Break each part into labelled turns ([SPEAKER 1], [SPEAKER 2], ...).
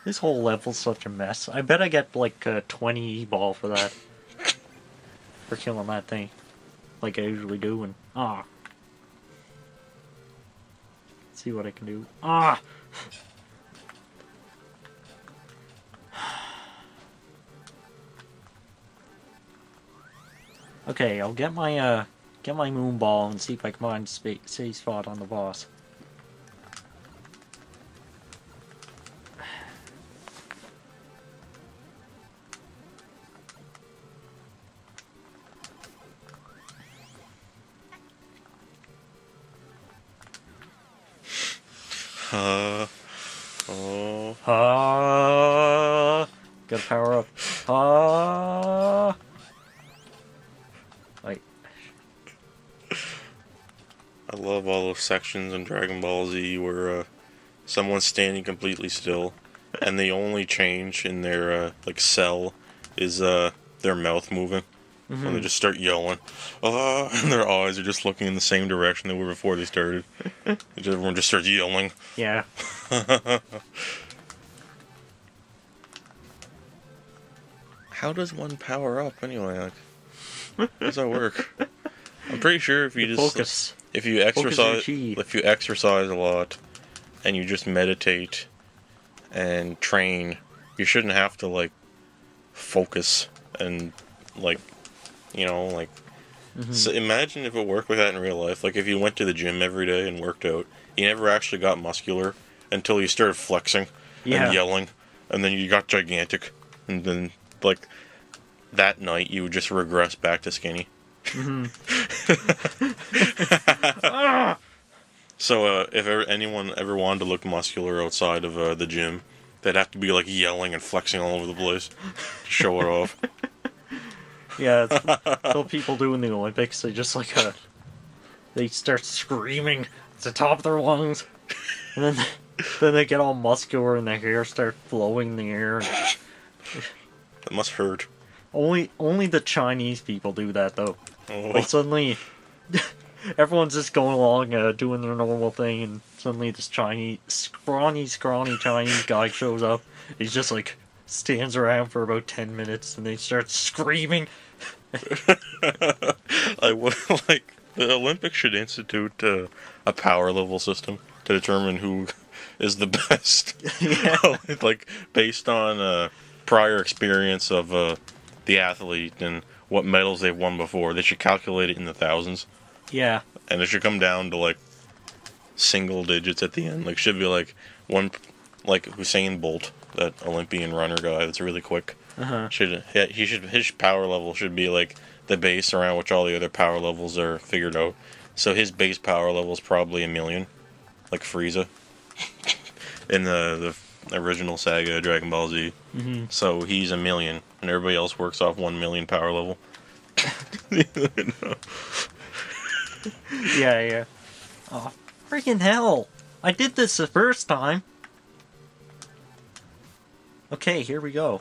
[SPEAKER 1] This whole level's such a mess. I bet I get like 20 E-ball for that. For killing that thing. Like I usually do, and see what I can do. Okay, I'll get my moon ball and see if I can find a safe spot on the boss. Gotta power up. Wait.
[SPEAKER 2] I love all those sections in Dragon Ball Z where someone's standing completely still, and the only change in their like cell is their mouth moving. When they just start yelling, and their eyes are just looking in the same direction they were before they started. Everyone just starts yelling.
[SPEAKER 1] Yeah.
[SPEAKER 2] How does one power up anyway? Like, how does that work? I'm pretty sure if you just
[SPEAKER 1] Focus.
[SPEAKER 2] if you exercise a lot, and you just meditate and train, you shouldn't have to like focus and like. You know, like, so imagine if it worked like that in real life. Like, if you went to the gym every day and worked out, you never actually got muscular until you started flexing and yelling, and then you got gigantic, and then, like, that night you would just regress back to skinny. So, if anyone ever wanted to look muscular outside of the gym, they'd have to be, like, yelling and flexing all over the place to show it off.
[SPEAKER 1] Yeah, it's what people do in the Olympics. They just like they start screaming at the top of their lungs, and then they get all muscular and their hair start flowing in the air.
[SPEAKER 2] That must hurt.
[SPEAKER 1] Only the Chinese people do that though.
[SPEAKER 2] Oh.
[SPEAKER 1] Like suddenly, everyone's just going along doing their normal thing, and suddenly this scrawny Chinese guy shows up. He's just like stands around for about 10 minutes, and they start screaming.
[SPEAKER 2] Like the Olympics should institute a power level system to determine who is the best.
[SPEAKER 1] Yeah.
[SPEAKER 2] Like based on prior experience of the athlete and what medals they've won before. They should calculate it in the thousands.
[SPEAKER 1] Yeah.
[SPEAKER 2] And it should come down to like single digits at the end. Like should be like like Usain Bolt, that Olympian runner guy that's really quick. His power level should be like the base around which all the other power levels are figured out. So his base power level is probably 1,000,000, like Frieza in the original saga Dragon Ball Z. So he's 1,000,000, and everybody else works off 1,000,000 power level.
[SPEAKER 1] Yeah. Oh, freaking hell! I did this the first time. Okay, here we go.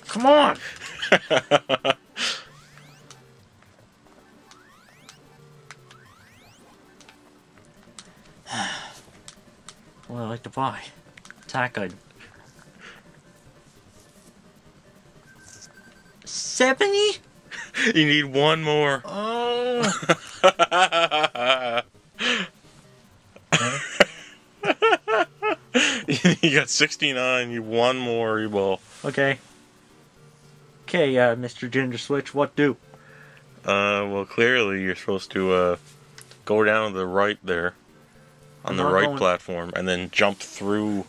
[SPEAKER 1] Come on! What I like to buy. Attack item. 70?
[SPEAKER 2] You need one more.
[SPEAKER 1] Oh.
[SPEAKER 2] You got 69. You one more. You will.
[SPEAKER 1] Okay. Okay, Mr. Ginger Switch, what do?
[SPEAKER 2] Well, clearly you're supposed to go down to the right there, on the right platform, and then jump through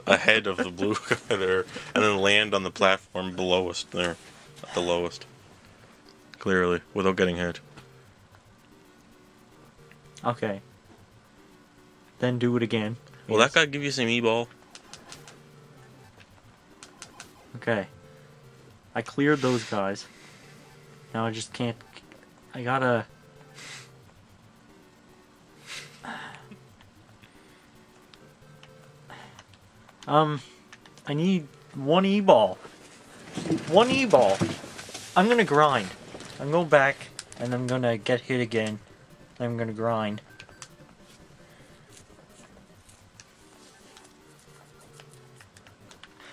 [SPEAKER 2] ahead of the blue guy there, and then land on the platform belowest there, at the lowest. Clearly, without getting hit.
[SPEAKER 1] Okay. Then do it again.
[SPEAKER 2] Will that guy give you some E-ball?
[SPEAKER 1] Okay. I cleared those guys. Now I just can't... I gotta... I need one E-ball. One E-ball. I'm gonna grind. I'm going back and I'm gonna get hit again. I'm gonna grind.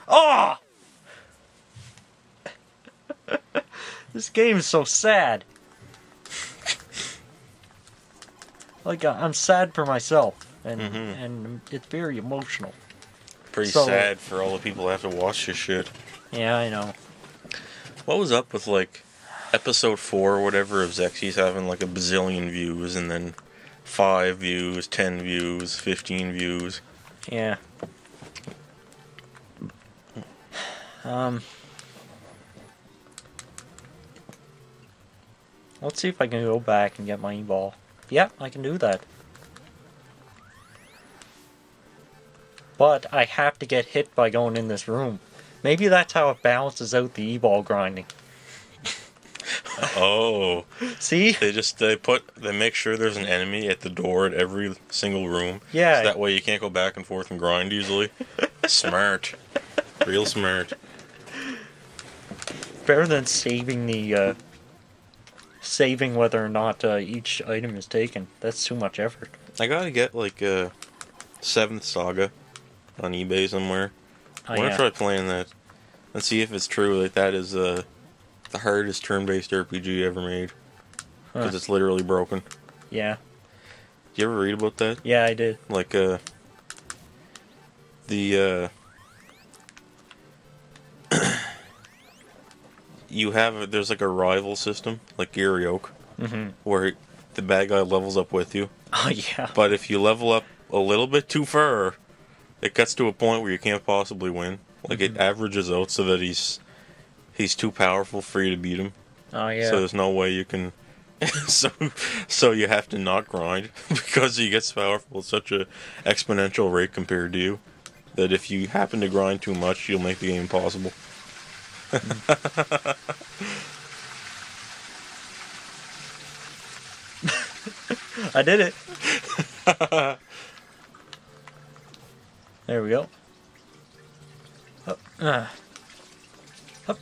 [SPEAKER 1] Oh! This game is so sad. Like, I'm sad for myself, and it's very emotional.
[SPEAKER 2] Pretty sad for all the people that have to watch this shit.
[SPEAKER 1] Yeah, I know.
[SPEAKER 2] What was up with, like, episode 4 or whatever of Xexyz having, like, a bazillion views, and then 5 views, 10 views, 15 views?
[SPEAKER 1] Yeah. Let's see if I can go back and get my E-ball. Yep, I can do that. But I have to get hit by going in this room. Maybe that's how it balances out the E-ball grinding.
[SPEAKER 2] Oh.
[SPEAKER 1] See?
[SPEAKER 2] They make sure there's an enemy at the door at every single room.
[SPEAKER 1] Yeah.
[SPEAKER 2] So that way you can't go back and forth and grind easily. Smart. Real smart.
[SPEAKER 1] Better than saving the, saving whether or not each item is taken. That's too much effort.
[SPEAKER 2] I gotta get, like, 7th Saga on eBay somewhere. I want to try playing that. Let's see if it's true that that is the hardest turn-based RPG ever made. Because it's literally broken.
[SPEAKER 1] Yeah.
[SPEAKER 2] Did you ever read about that?
[SPEAKER 1] Yeah, I did.
[SPEAKER 2] Like, there's like a rival system, like Geary Oak, where the bad guy levels up with you.
[SPEAKER 1] Oh, yeah.
[SPEAKER 2] But if you level up a little bit too far, it gets to a point where you can't possibly win. Like, it averages out so that he's too powerful for you to beat him.
[SPEAKER 1] Oh, yeah.
[SPEAKER 2] So there's no way you can... so you have to not grind, because he gets powerful at such a exponential rate compared to you, that if you happen to grind too much, you'll make the game impossible.
[SPEAKER 1] I did it. There we go. Up,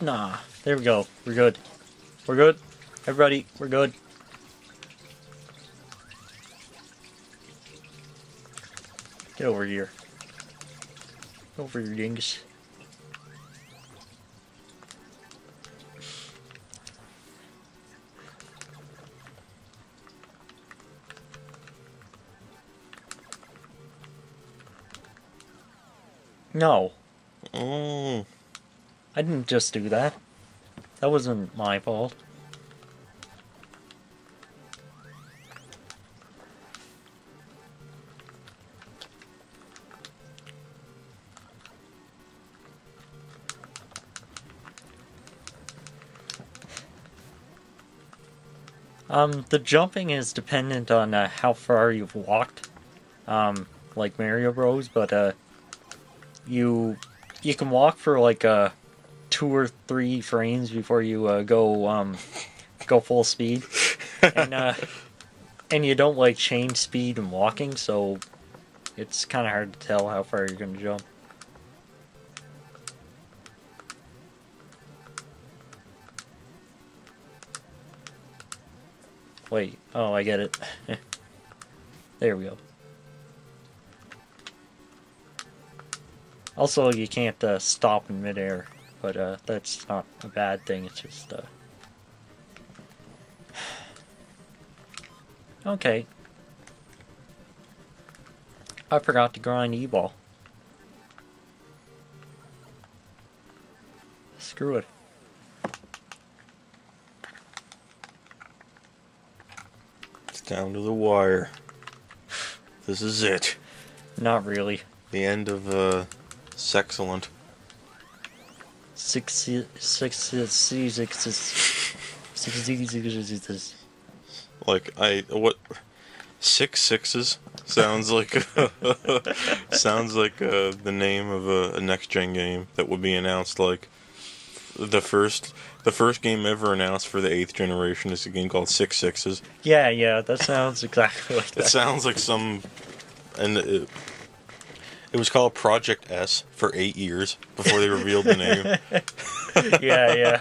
[SPEAKER 1] nah. There we go. We're good. We're good. Everybody, we're good. Get over here. Over your dingus. No.
[SPEAKER 2] Oh.
[SPEAKER 1] I didn't just do that. That wasn't my fault. The jumping is dependent on how far you've walked, like Mario Bros. But you can walk for like 2 or 3 frames before you go full speed, and you don't like change speed and walking, so it's kind of hard to tell how far you're gonna jump. Wait, oh, I get it. There we go. Also, you can't stop in midair, but that's not a bad thing, it's just... Okay. I forgot to grind E-ball. Screw it.
[SPEAKER 2] Down to the wire. This is it.
[SPEAKER 1] Not really.
[SPEAKER 2] The end of Xexcellent. Like what? 6 sixes sounds like sounds like the name of a next gen game that would be announced. Like the first game ever announced for the 8th generation is a game called 6 Sixes.
[SPEAKER 1] Yeah, that sounds exactly like that.
[SPEAKER 2] It sounds like some, and it was called Project S for 8 years before they revealed the name.
[SPEAKER 1] Yeah.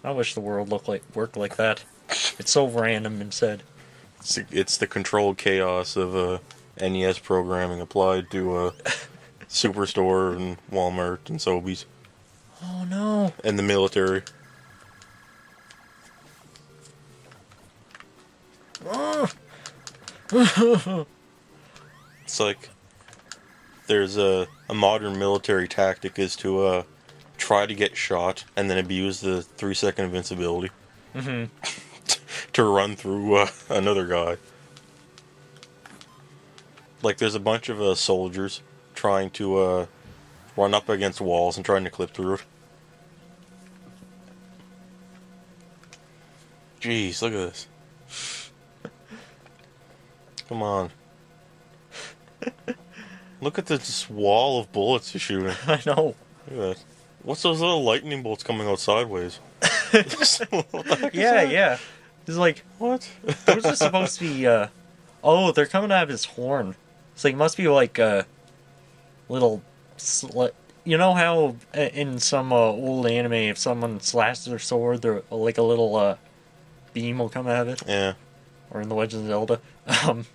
[SPEAKER 1] I wish the world worked like that. It's so random instead.
[SPEAKER 2] It's the controlled chaos of NES programming applied to Superstore and Walmart and Sobeys.
[SPEAKER 1] Oh no.
[SPEAKER 2] And the military. It's like there's a modern military tactic is to try to get shot and then abuse the 3-second invincibility to run through another guy. Like there's a bunch of soldiers trying to run up against walls and trying to clip through it. Jeez, look at this. Come on. Look at this wall of bullets he's shooting.
[SPEAKER 1] I know.
[SPEAKER 2] Look at that. What's those little lightning bolts coming out sideways? What the heck is that?
[SPEAKER 1] Yeah. It's like,
[SPEAKER 2] what?
[SPEAKER 1] those are supposed to be, oh, they're coming out of his horn. So it must be like a little, you know how in some old anime, if someone slashes their sword, there like a little beam will come out of it?
[SPEAKER 2] Yeah.
[SPEAKER 1] Or in The Legend of Zelda.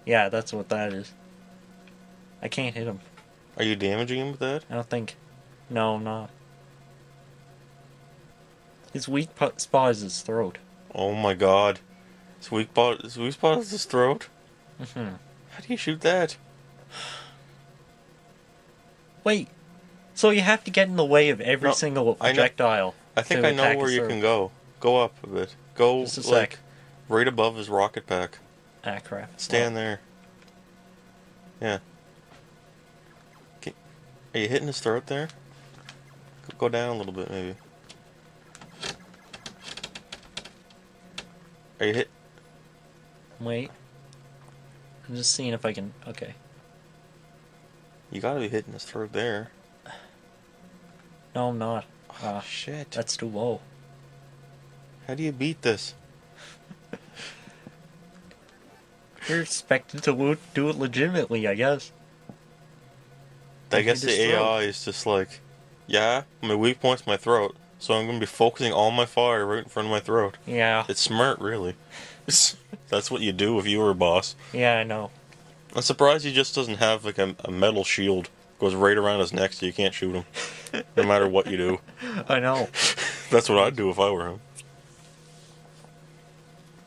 [SPEAKER 1] Yeah, that's what that is. I can't hit him.
[SPEAKER 2] Are you damaging him with that?
[SPEAKER 1] I don't think. No, I'm not. His weak spot is his throat.
[SPEAKER 2] Oh my god. His weak spot is his throat?
[SPEAKER 1] Mm-hmm.
[SPEAKER 2] How do you shoot that?
[SPEAKER 1] Wait. So you have to get in the way of every single projectile.
[SPEAKER 2] I think I know where you can go. Go up a bit. Go,
[SPEAKER 1] just a
[SPEAKER 2] like,
[SPEAKER 1] sec.
[SPEAKER 2] right above his rocket pack.
[SPEAKER 1] Ah, crap.
[SPEAKER 2] Stand there. Yeah. Are you hitting his throat there? Go down a little bit, maybe. Are you hit?
[SPEAKER 1] Wait. I'm just seeing if I can... Okay.
[SPEAKER 2] You gotta be hitting his throat there.
[SPEAKER 1] No, I'm not.
[SPEAKER 2] Oh, shit.
[SPEAKER 1] That's too low.
[SPEAKER 2] How do you beat this?
[SPEAKER 1] You're expected to do it legitimately, I guess.
[SPEAKER 2] I guess the AI is just like, yeah, my weak point's my throat, so I'm gonna be focusing all my fire right in front of my throat.
[SPEAKER 1] Yeah.
[SPEAKER 2] It's smart, really. That's what you do if you were a boss.
[SPEAKER 1] Yeah, I know.
[SPEAKER 2] I'm surprised he just doesn't have like a metal shield. Goes right around his neck so you can't shoot him. No matter what you do.
[SPEAKER 1] I know.
[SPEAKER 2] That's what I'd do if I were him.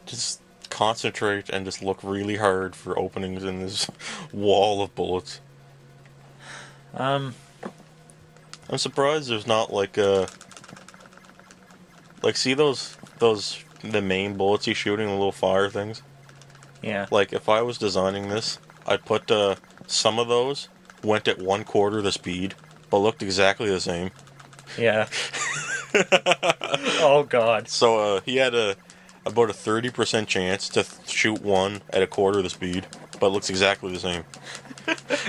[SPEAKER 2] Just concentrate and just look really hard for openings in this wall of bullets. I'm surprised there's not like see those the main bullets he's shooting, the little fire things?
[SPEAKER 1] Yeah.
[SPEAKER 2] Like if I was designing this, I'd put some of those went at 1/4 the speed, but looked exactly the same.
[SPEAKER 1] Yeah. Oh god.
[SPEAKER 2] So he had about a 30% chance to shoot one at 1/4 the speed, but looks exactly the same.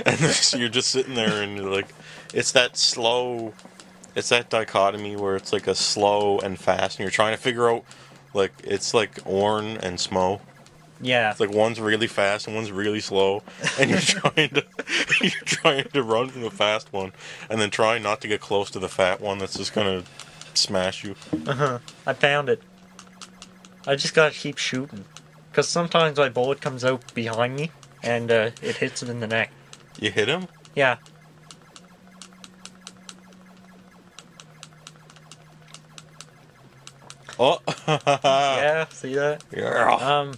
[SPEAKER 2] And so you're just sitting there and you're like, it's that dichotomy where it's like a slow and fast, and you're trying to figure out, like, it's like Orn and Smo.
[SPEAKER 1] Yeah.
[SPEAKER 2] It's like one's really fast and one's really slow, and you're trying to run from the fast one, and then trying not to get close to the fat one that's just gonna smash you.
[SPEAKER 1] I found it. I just gotta keep shooting, because sometimes my bullet comes out behind me, and it hits him in the neck.
[SPEAKER 2] You hit him?
[SPEAKER 1] Yeah.
[SPEAKER 2] Oh.
[SPEAKER 1] Yeah, see that?
[SPEAKER 2] Yeah.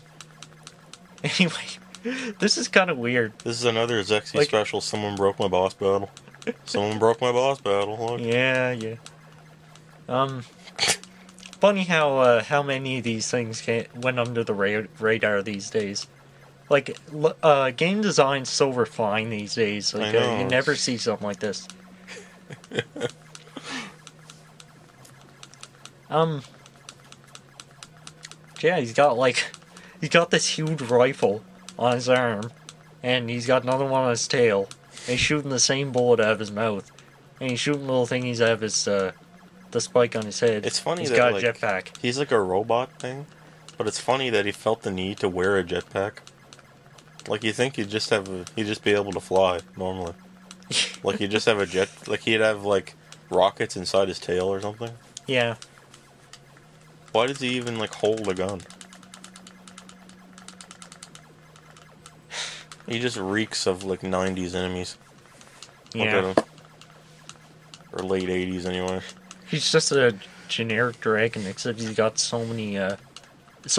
[SPEAKER 1] Anyway, this is kind of weird.
[SPEAKER 2] This is another Xexyz special. Someone broke my boss battle. Someone broke my boss battle. Look.
[SPEAKER 1] Yeah. Funny how many of these things went under the radar these days. Like, game design's so refined these days. Like, you never see something like this. Yeah, he's got this huge rifle on his arm, and he's got another one on his tail, and he's shooting the same bullet out of his mouth, and he's shooting little thingies out of his, the spike on his head.
[SPEAKER 2] It's funny
[SPEAKER 1] he's
[SPEAKER 2] that,
[SPEAKER 1] got
[SPEAKER 2] like,
[SPEAKER 1] a jetpack.
[SPEAKER 2] He's like a robot thing, but it's funny that he felt the need to wear a jetpack. Like, you think he'd just be able to fly, normally. Like, he'd just have a jet, like, he'd have, like, rockets inside his tail or something.
[SPEAKER 1] Yeah.
[SPEAKER 2] Why does he even, like, hold a gun? He just reeks of, like, 90s enemies.
[SPEAKER 1] Yeah.
[SPEAKER 2] Look at him. Or late 80s, anyway.
[SPEAKER 1] He's just a generic dragon, except he's got so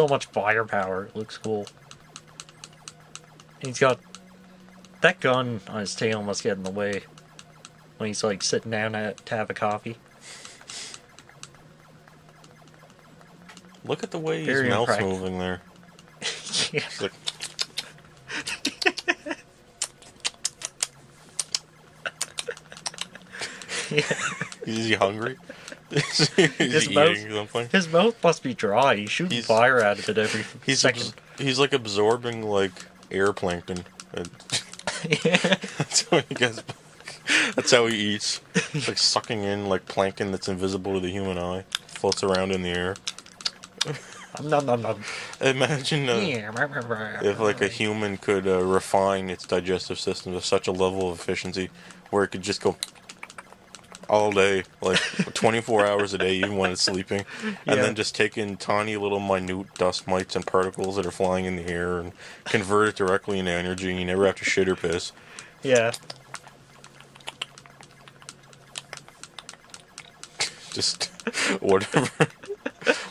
[SPEAKER 1] much firepower. It looks cool. And he's got... That gun on his tail must get in the way when he's, like, sitting down to have a coffee.
[SPEAKER 2] Look at the way his
[SPEAKER 1] Very
[SPEAKER 2] mouth's
[SPEAKER 1] impractical.
[SPEAKER 2] moving there.
[SPEAKER 1] Yeah.
[SPEAKER 2] It's like...
[SPEAKER 1] Yeah.
[SPEAKER 2] Is he hungry? Is he eating something?
[SPEAKER 1] His mouth must be dry. He's shooting fire out of it every second.
[SPEAKER 2] He's like absorbing like air plankton.
[SPEAKER 1] Yeah.
[SPEAKER 2] That's how he gets back. That's how he eats. It's like sucking in like plankton that's invisible to the human eye. Floats around in the air.
[SPEAKER 1] Nom, nom, nom.
[SPEAKER 2] Imagine if like a human could refine its digestive system to such a level of efficiency where it could just go all day, like 24 hours a day, even when it's sleeping, and then just take in tiny little minute dust mites and particles that are flying in the air and convert it directly into energy, and you never have to shit or piss.
[SPEAKER 1] Yeah.
[SPEAKER 2] Just whatever.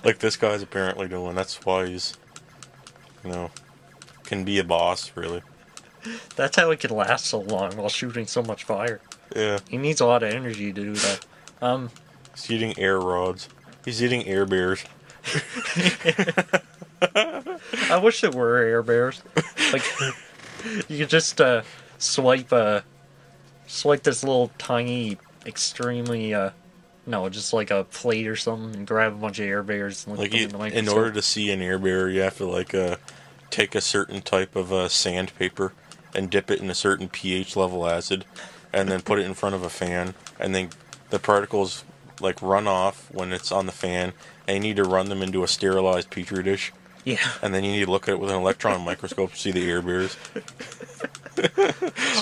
[SPEAKER 2] Like this guy's apparently doing. That's why he's, can be a boss, really.
[SPEAKER 1] That's how he can last so long while shooting so much fire.
[SPEAKER 2] Yeah.
[SPEAKER 1] He needs a lot of energy to do that.
[SPEAKER 2] He's eating air rods. He's eating air bears.
[SPEAKER 1] I wish there were air bears. Like, you could just swipe this little tiny, extremely just like a plate or something, and grab a bunch of air bears and look at them in the microscope.
[SPEAKER 2] In order to see an air bear, you have to like take a certain type of sandpaper and dip it in a certain pH level acid, and then put it in front of a fan, and then the particles like run off when it's on the fan, and you need to run them into a sterilized petri dish.
[SPEAKER 1] Yeah.
[SPEAKER 2] And then you need to look at it with an electron microscope to see the air bears.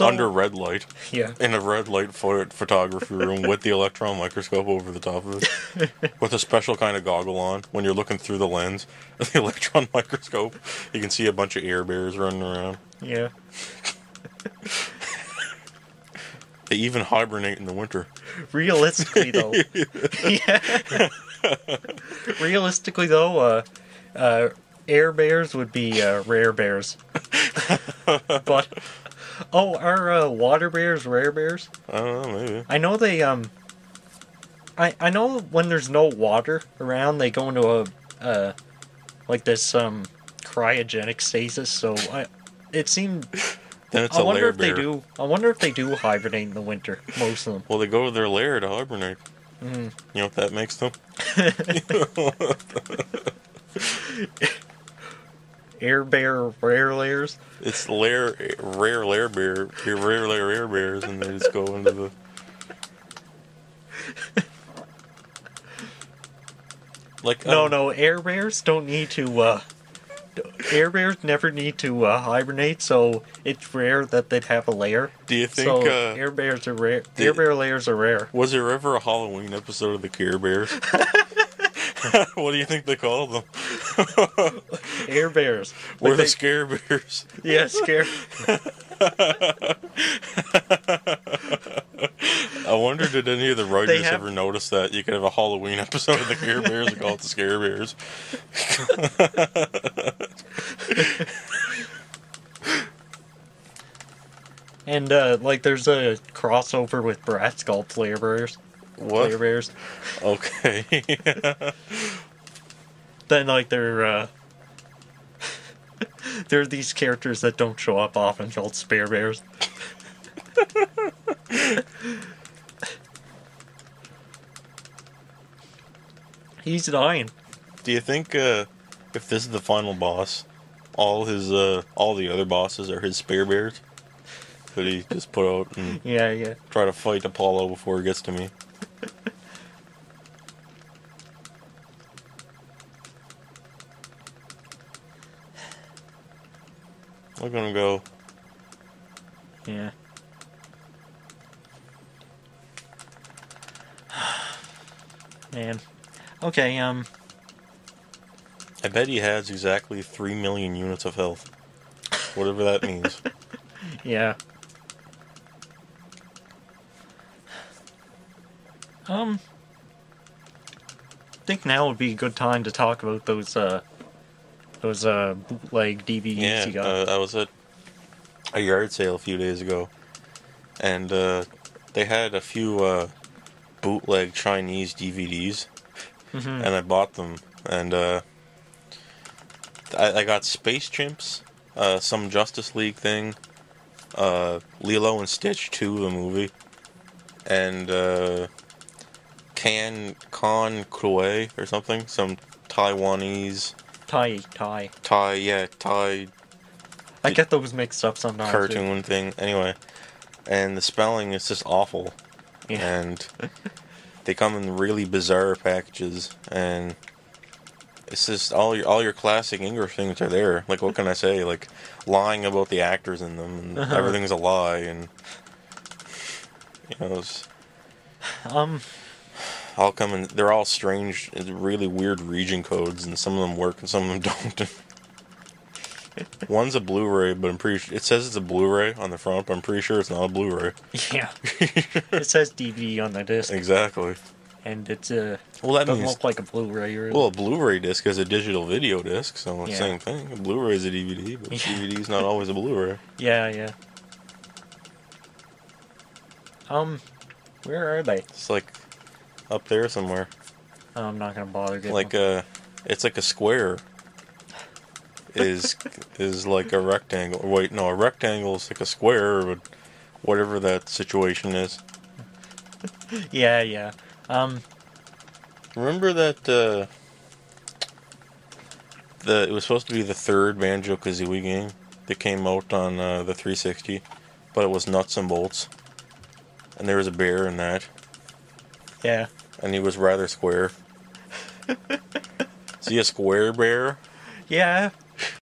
[SPEAKER 2] Under red light.
[SPEAKER 1] Yeah.
[SPEAKER 2] In a red light photography room with the electron microscope over the top of it. With a special kind of goggle on. When you're looking through the lens of the electron microscope, you can see a bunch of air bears running around.
[SPEAKER 1] Yeah.
[SPEAKER 2] They even hibernate in the winter.
[SPEAKER 1] Realistically, though. Yeah. Realistically, though, air bears would be rare bears. But are water bears rare bears?
[SPEAKER 2] I don't know, maybe.
[SPEAKER 1] I know they I know when there's no water around, they go into a like this cryogenic stasis. So it seemed.
[SPEAKER 2] Then it's
[SPEAKER 1] I
[SPEAKER 2] a
[SPEAKER 1] wonder
[SPEAKER 2] lair
[SPEAKER 1] if
[SPEAKER 2] bear.
[SPEAKER 1] they do. I wonder if they do hibernate in the winter. Most of them.
[SPEAKER 2] Well, they go to their lair to hibernate.
[SPEAKER 1] Mm.
[SPEAKER 2] You know what that makes them?
[SPEAKER 1] Air bear rare layers.
[SPEAKER 2] It's rare lair bear, rare lair air bears, and they just go into the. Like
[SPEAKER 1] No, air bears don't need to. Air bears never need to hibernate, so it's rare that they'd have a lair.
[SPEAKER 2] Do you think
[SPEAKER 1] so air bears are rare? Air bear layers are rare.
[SPEAKER 2] Was there ever a Halloween episode of the Care Bears? What do you think they called them?
[SPEAKER 1] Air bears.
[SPEAKER 2] We're the Scare Bears.
[SPEAKER 1] Yeah, scare.
[SPEAKER 2] I wonder, did any of the writers ever notice that you could have a Halloween episode of the Care Bears and call it the Scare Bears?
[SPEAKER 1] And there's a crossover with Bratz called Flare Bears.
[SPEAKER 2] What?
[SPEAKER 1] Flare Bears.
[SPEAKER 2] Okay.
[SPEAKER 1] Then there are these characters that don't show up often called Spare Bears. He's dying.
[SPEAKER 2] Do you think if this is the final boss, all the other bosses are his spare bears? Could he just put out and
[SPEAKER 1] Yeah.
[SPEAKER 2] try to fight Apollo before he gets to me? Look at him go.
[SPEAKER 1] Yeah. Man. Okay,
[SPEAKER 2] I bet he has exactly 3 million units of health. Whatever that means.
[SPEAKER 1] Yeah. I think now would be a good time to talk about those bootleg DVDs you got.
[SPEAKER 2] I was at a yard sale a few days ago, and they had a few bootleg Chinese DVDs, and I bought them, and I got Space Chimps, some Justice League thing, Lilo and Stitch 2, the movie, and Con Krue or something, some Taiwanese...
[SPEAKER 1] Thai.
[SPEAKER 2] Thai...
[SPEAKER 1] I get those mixed up sometimes.
[SPEAKER 2] Cartoon thing. Anyway, and the spelling is just awful.
[SPEAKER 1] Yeah.
[SPEAKER 2] And they come in really bizarre packages, and it's just all your classic English things are there. Like, what can I say? Like, lying about the actors in them, and everything's a lie, and it's all coming. They're all strange, really weird region codes, and some of them work and some of them don't. One's a Blu-ray, but I'm pretty sure it says it's a Blu-ray on the front, but I'm pretty sure it's not a Blu-ray.
[SPEAKER 1] Yeah. It says DVD on the disc.
[SPEAKER 2] Exactly.
[SPEAKER 1] And it's
[SPEAKER 2] that
[SPEAKER 1] doesn't look like a Blu-ray really.
[SPEAKER 2] Well, a Blu-ray disc is a digital video disc, so it's the
[SPEAKER 1] Yeah.
[SPEAKER 2] same thing. A Blu-ray is a DVD, but DVD's not always a Blu-ray.
[SPEAKER 1] Yeah. Where are they?
[SPEAKER 2] It's like up there somewhere.
[SPEAKER 1] Oh, I'm not gonna bother getting
[SPEAKER 2] Like
[SPEAKER 1] them.
[SPEAKER 2] it's like a square. Is like a rectangle. Wait, no, a rectangle is like a square, but whatever that situation is.
[SPEAKER 1] Yeah.
[SPEAKER 2] Remember that it was supposed to be the third Banjo-Kazooie game that came out on the 360, but it was nuts and bolts, and there was a bear in that.
[SPEAKER 1] Yeah.
[SPEAKER 2] And he was rather square. Is he a square bear?
[SPEAKER 1] Yeah.